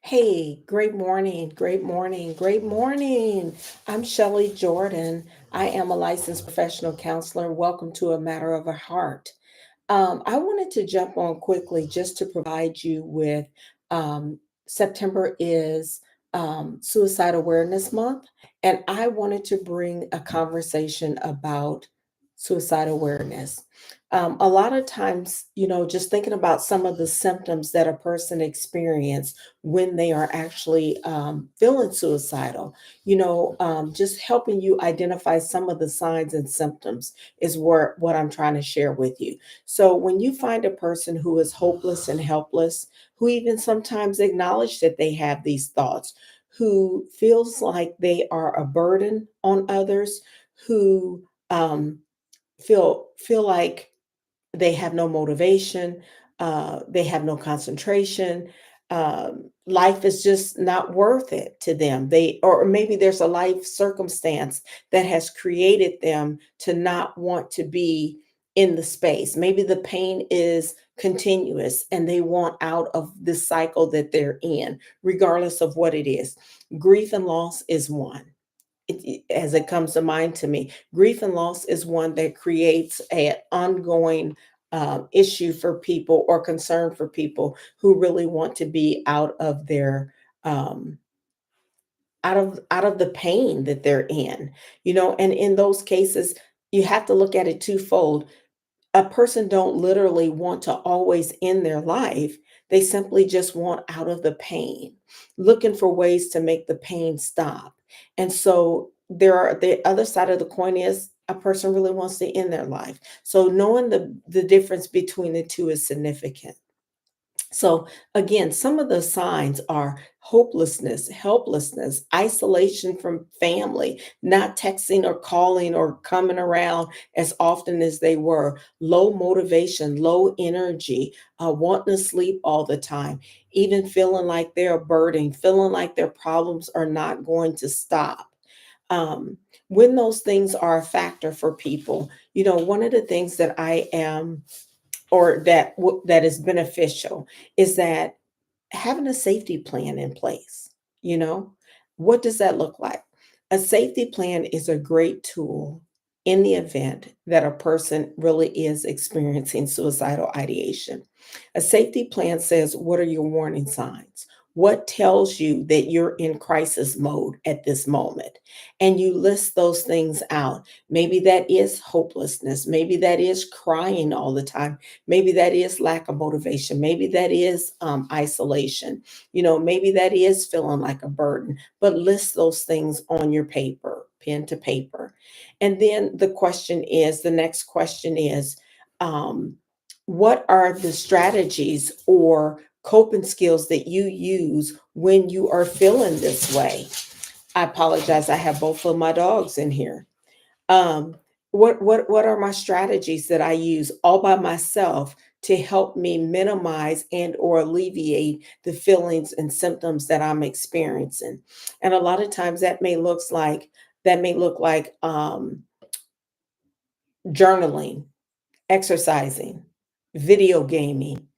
Hey, great morning, great morning, great morning. I'm Shelley Jordan. I am a licensed professional counselor. Welcome to A Matter of a Heart. I wanted to jump on quickly just to provide you with um, September is Suicide Awareness Month, and I wanted to bring a conversation about suicide awareness. A lot of times, just thinking about some of the symptoms that a person experience when they are actually feeling suicidal, just helping you identify some of the signs and symptoms is what I'm trying to share with you. So when you find a person who is hopeless and helpless, who even sometimes acknowledge that they have these thoughts, who feels like they are a burden on others, who feel like they have no motivation, they have no concentration. Life is just not worth it to them. Or maybe there's a life circumstance that has created them to not want to be in the space. Maybe the pain is continuous and they want out of this cycle that they're in, regardless of what it is. Grief and loss is one as it comes to mind to me. Grief and loss is one that creates an ongoing issue for people or concern for people who really want to be out of their um, out of the pain that they're in. And in those cases, you have to look at it twofold. A person don't literally want to always end their life. They simply just want out of the pain, looking for ways to make the pain stop. And so the other side of the coin is a person really wants to end their life. So knowing the difference between the two is significant. So, again, some of the signs are hopelessness, helplessness, isolation from family, not texting or calling or coming around as often as they were, low motivation, low energy, wanting to sleep all the time, even feeling like they're a burden, feeling like their problems are not going to stop. When those things are a factor for people, one of the things that I am or that is beneficial is that having a safety plan in place. you know what does that look like? A safety plan is a great tool in the event that a person really is experiencing suicidal ideation. A safety plan says, what are your warning signs? What tells you that you're in crisis mode at this moment? And you list those things out. Maybe that is hopelessness. Maybe that is crying all the time. Maybe that is lack of motivation. Maybe that is isolation. Maybe that is feeling like a burden, but list those things on your paper, pen to paper. And then the next question is, um, what are the strategies or coping skills that you use when you are feeling this way? I apologize. I have both of my dogs in here. Um, what are my strategies that I use all by myself to help me minimize and or alleviate the feelings and symptoms that I'm experiencing? And a lot of times that may look like journaling, exercising, video gaming,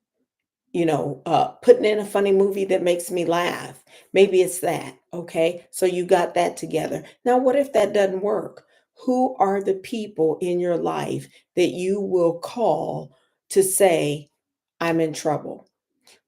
putting in a funny movie that makes me laugh. Maybe it's that. Okay. So you got that together. Now, what if that doesn't work? Who are the people in your life that you will call to say, I'm in trouble?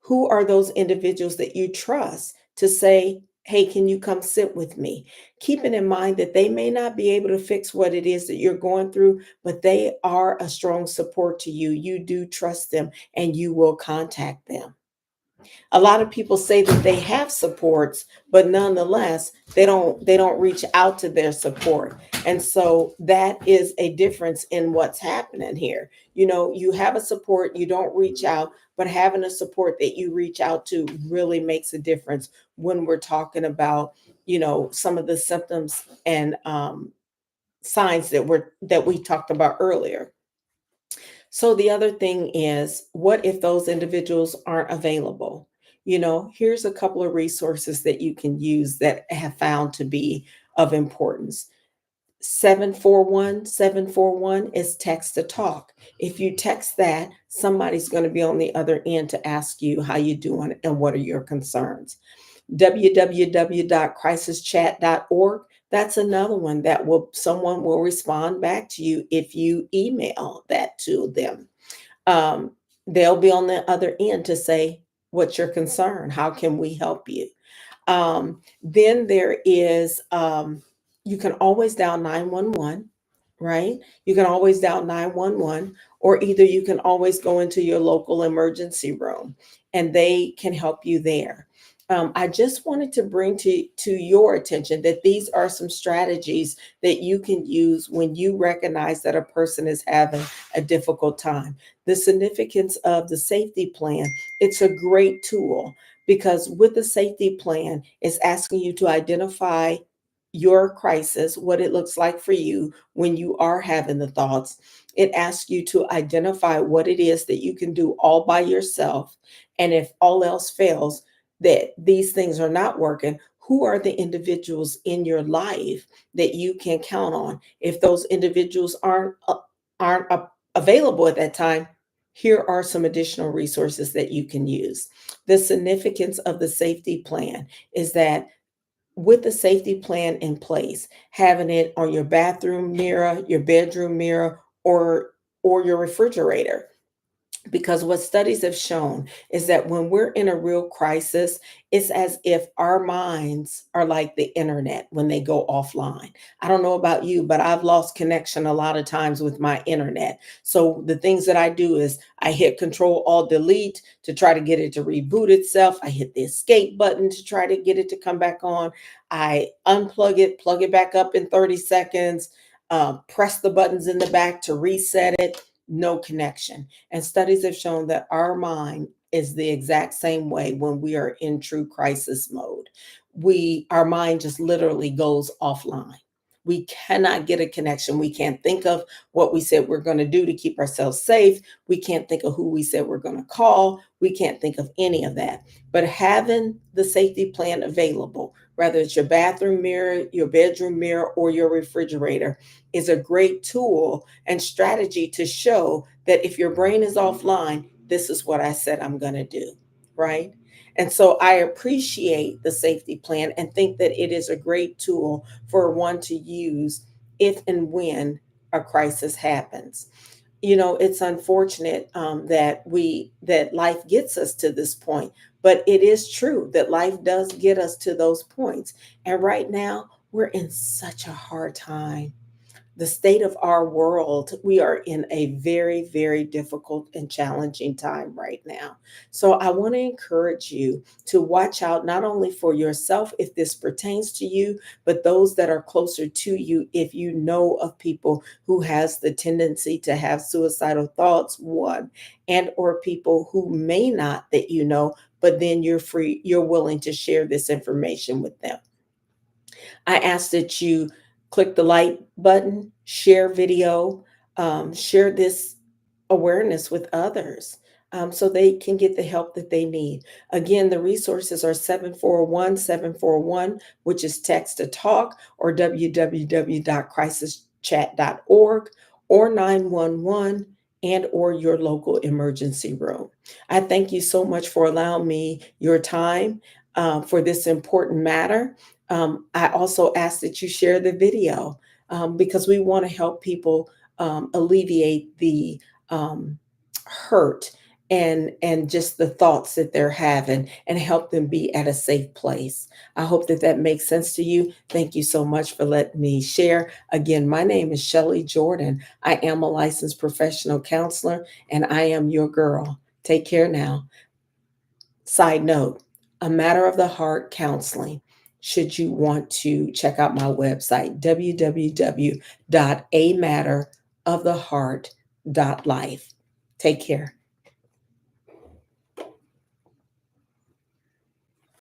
Who are those individuals that you trust to say, hey, can you come sit with me? Keeping in mind that they may not be able to fix what it is that you're going through, but they are a strong support to you. You do trust them and you will contact them. A lot of people say that they have supports, but nonetheless they don't reach out to their support. And so that is a difference in what's happening here. You have a support, you don't reach out, but having a support that you reach out to really makes a difference when we're talking about some of the symptoms and signs that we talked about earlier. So the other thing is, what if those individuals aren't available? Here's a couple of resources that you can use that have found to be of importance. 741-741 is text to talk. If you text that, somebody's going to be on the other end to ask you how you doing and what are your concerns. www.crisischat.org. That's another one that someone will respond back to you if you email that to them. Um, they'll be on the other end to say, what's your concern? How can we help you? Then there is, you can always dial 911, right? You can always dial 911, or either you can always go into your local emergency room and they can help you there. I just wanted to bring to your attention that these are some strategies that you can use when you recognize that a person is having a difficult time. The significance of the safety plan, it's a great tool because with the safety plan, it's asking you to identify your crisis, what it looks like for you when you are having the thoughts. It asks you to identify what it is that you can do all by yourself. And if all else fails, that these things are not working, who are the individuals in your life that you can count on? If those individuals aren't available at that time, here are some additional resources that you can use. The significance of the safety plan is that with the safety plan in place, having it on your bathroom mirror, your bedroom mirror, or your refrigerator, because what studies have shown is that when we're in a real crisis, it's as if our minds are like the internet when they go offline. I don't know about you, but I've lost connection a lot of times with my internet. So the things that I do is I hit Control Alt Delete to try to get it to reboot itself. I hit the escape button to try to get it to come back on. I unplug it, plug it back up in 30 seconds, press the buttons in the back to reset it. No connection. And studies have shown that our mind is the exact same way when we are in true crisis mode. Our mind just literally goes offline. We cannot get a connection. We can't think of what we said we're going to do to keep ourselves safe. We can't think of who we said we're going to call. We can't think of any of that. But having the safety plan available, whether it's your bathroom mirror, your bedroom mirror, or your refrigerator, is a great tool and strategy to show that if your brain is offline, this is what I said I'm going to do, right? And so I appreciate the safety plan and think that it is a great tool for one to use if and when a crisis happens. It's unfortunate that life gets us to this point, but it is true that life does get us to those points. And right now, we're in such a hard time. The state of our world, we are in a very, very difficult and challenging time right now. So I want to encourage you to watch out not only for yourself if this pertains to you, but those that are closer to you if you know of people who has the tendency to have suicidal thoughts, one, and or people who may not that but then you're willing to share this information with them. I ask that you click the like button, share video, share this awareness with others so they can get the help that they need. Again, the resources are 741-741, which is text to talk, or www.crisischat.org, or 911, and or your local emergency room. I thank you so much for allowing me your time for this important matter. I also ask that you share the video because we want to help people alleviate the hurt and just the thoughts that they're having and help them be at a safe place. I hope that that makes sense to you. Thank you so much for letting me share. Again, my name is Shelly Jordan. I am a licensed professional counselor and I am your girl. Take care now. Side note, A Matter of the Heart Counseling. Should you want to check out my website, www.amatteroftheheart.life. Take care.